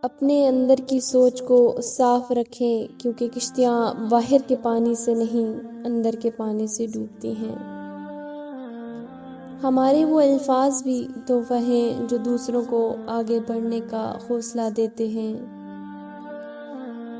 اپنے اندر کی سوچ کو صاف رکھیں، کیونکہ کشتیاں باہر کے پانی سے نہیں، اندر کے پانی سے ڈوبتی ہیں۔ ہمارے وہ الفاظ بھی تحفہ ہیں جو دوسروں کو آگے بڑھنے کا حوصلہ دیتے ہیں۔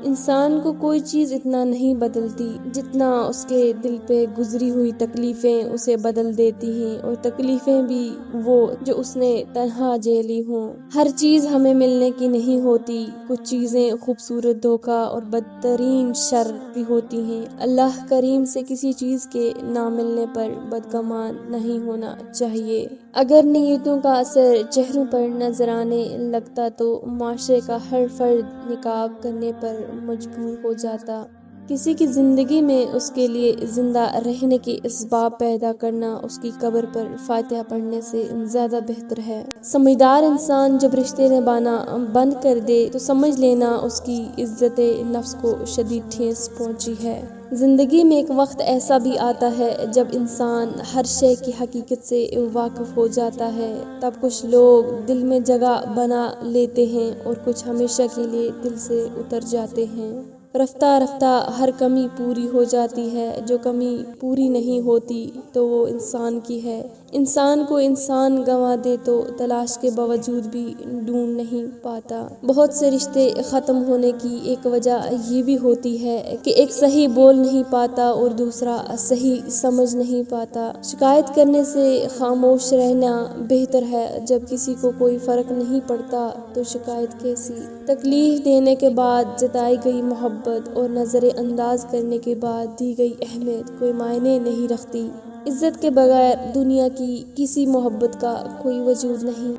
انسان کو کوئی چیز اتنا نہیں بدلتی جتنا اس کے دل پہ گزری ہوئی تکلیفیں اسے بدل دیتی ہیں، اور تکلیفیں بھی وہ جو اس نے تنہا جھیلی ہوں۔ ہر چیز ہمیں ملنے کی نہیں ہوتی، کچھ چیزیں خوبصورت دھوکہ اور بدترین شر بھی ہوتی ہیں۔ اللہ کریم سے کسی چیز کے نہ ملنے پر بدگمان نہیں ہونا چاہیے۔ اگر نیتوں کا اثر چہروں پر نظر آنے لگتا تو معاشرے کا ہر فرد نقاب کرنے پر مجبور ہو جاتا۔ کسی کی زندگی میں اس کے لیے زندہ رہنے کے اسباب پیدا کرنا اس کی قبر پر فاتحہ پڑھنے سے زیادہ بہتر ہے۔ سمجھدار انسان جب رشتے نبھانا بند کر دے تو سمجھ لینا اس کی عزت نفس کو شدید ٹھیس پہنچی ہے۔ زندگی میں ایک وقت ایسا بھی آتا ہے جب انسان ہر شے کی حقیقت سے واقف ہو جاتا ہے۔ تب کچھ لوگ دل میں جگہ بنا لیتے ہیں اور کچھ ہمیشہ کے لیے دل سے اتر جاتے ہیں۔ رفتہ رفتہ ہر کمی پوری ہو جاتی ہے، جو کمی پوری نہیں ہوتی تو وہ انسان کی ہے۔ انسان کو انسان گنوا دے تو تلاش کے باوجود بھی ڈھونڈ نہیں پاتا۔ بہت سے رشتے ختم ہونے کی ایک وجہ یہ بھی ہوتی ہے کہ ایک صحیح بول نہیں پاتا اور دوسرا صحیح سمجھ نہیں پاتا۔ شکایت کرنے سے خاموش رہنا بہتر ہے۔ جب کسی کو کوئی فرق نہیں پڑتا تو شکایت کیسی؟ تکلیف دینے کے بعد جتائی گئی محبت اور نظر انداز کرنے کے بعد دی گئی اہمیت کوئی معنی نہیں رکھتی۔ عزت کے بغیر دنیا کی کسی محبت کا کوئی وجود نہیں۔